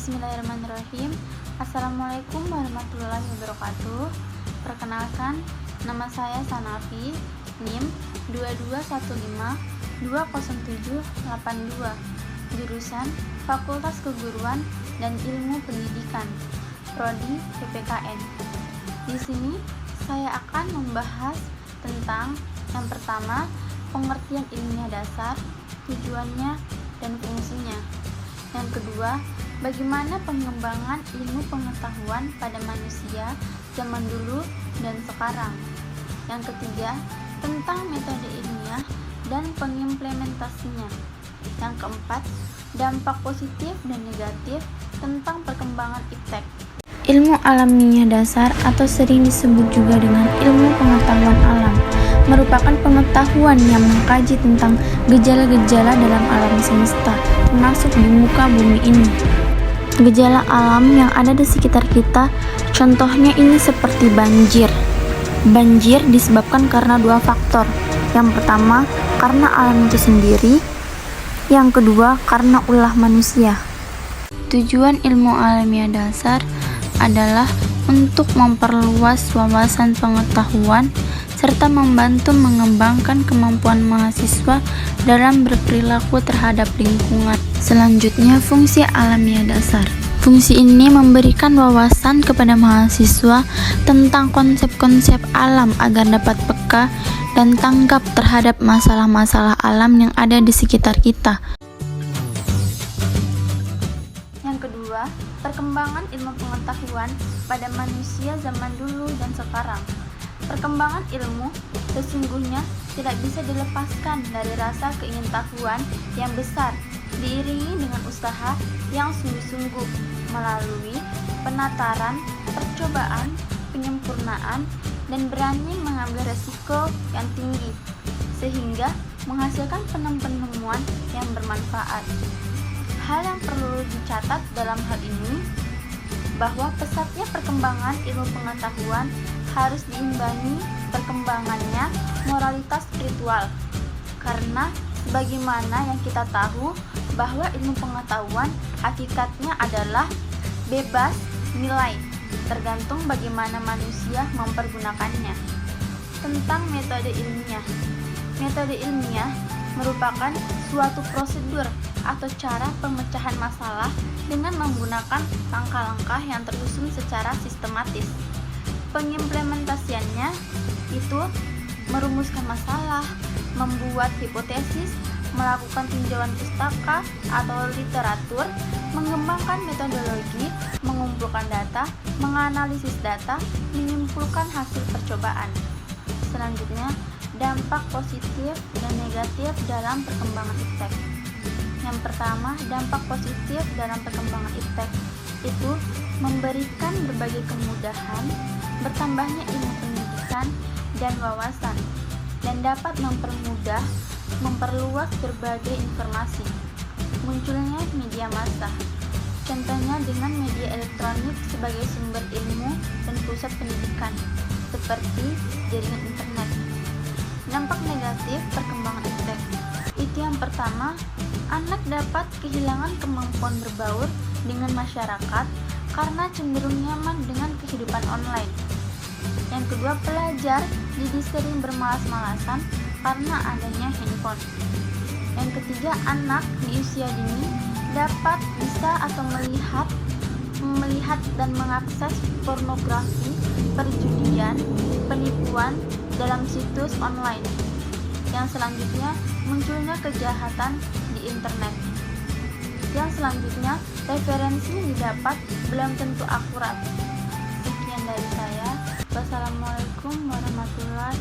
Bismillahirrahmanirrahim. Assalamualaikum warahmatullahi wabarakatuh. Perkenalkan, nama saya Sanafi, NIM 22152072, jurusan Fakultas Keguruan dan Ilmu Pendidikan, Prodi PPKN. Di sini saya akan membahas tentang yang pertama, pengertian ilmiah dasar, tujuannya dan fungsinya. Yang kedua, bagaimana pengembangan ilmu pengetahuan pada manusia zaman dulu dan sekarang. Yang ketiga, tentang metode ilmiah dan pengimplementasinya. Yang keempat, dampak positif dan negatif tentang perkembangan iptek. Ilmu alamiah dasar atau sering disebut juga dengan ilmu pengetahuan alam merupakan pengetahuan yang mengkaji tentang gejala-gejala dalam alam semesta, termasuk di muka bumi ini. Gejala alam yang ada di sekitar kita, contohnya ini seperti banjir. Banjir disebabkan karena dua faktor. Yang pertama, karena alam itu sendiri. Yang kedua, karena ulah manusia. Tujuan ilmu alamiah dasar adalah untuk memperluas wawasan pengetahuan serta membantu mengembangkan kemampuan mahasiswa dalam berperilaku terhadap lingkungan. Selanjutnya, fungsi alamiah dasar. Fungsi ini memberikan wawasan kepada mahasiswa tentang konsep-konsep alam agar dapat peka dan tanggap terhadap masalah-masalah alam yang ada di sekitar kita. Yang kedua, perkembangan ilmu pengetahuan pada manusia zaman dulu dan sekarang. Perkembangan ilmu sesungguhnya tidak bisa dilepaskan dari rasa keingintahuan yang besar, diiringi dengan usaha yang sungguh-sungguh melalui penataran, percobaan, penyempurnaan, dan berani mengambil resiko yang tinggi, sehingga menghasilkan penemuan yang bermanfaat. Hal yang perlu dicatat dalam hal ini, bahwa pesatnya perkembangan ilmu pengetahuan harus diimbangi perkembangannya moralitas spiritual, karena sebagaimana yang kita tahu bahwa ilmu pengetahuan hakikatnya adalah bebas nilai, tergantung bagaimana manusia mempergunakannya. Tentang metode ilmiah. Metode ilmiah merupakan suatu prosedur atau cara pemecahan masalah dengan menggunakan langkah-langkah yang tersusun secara sistematis. Pengimplementasiannya itu merumuskan masalah, membuat hipotesis, melakukan tinjauan pustaka atau literatur, mengembangkan metodologi, mengumpulkan data, menganalisis data, menyimpulkan hasil percobaan. Selanjutnya, dampak positif dan negatif dalam perkembangan iptek. Yang pertama, dampak positif dalam perkembangan iptek itu memberikan berbagai kemudahan, bertambahnya ilmu pendidikan dan wawasan, dan dapat memperluas berbagai informasi. Munculnya media massa, contohnya dengan media elektronik sebagai sumber ilmu dan pusat pendidikan, seperti jaringan internet. Dampak negatif perkembangan iptek itu yang pertama, anak dapat kehilangan kemampuan berbaur dengan masyarakat karena cenderung nyaman dengan kehidupan online. Yang kedua, pelajar jadi sering bermalas-malasan karena adanya handphone. Yang ketiga, anak di usia dini dapat bisa atau melihat dan mengakses pornografi, perjudian, penipuan dalam situs online. Yang selanjutnya, munculnya kejahatan di internet. Yang selanjutnya, referensi yang didapat belum tentu akurat. Sekian dari saya. Wassalamualaikum warahmatullahi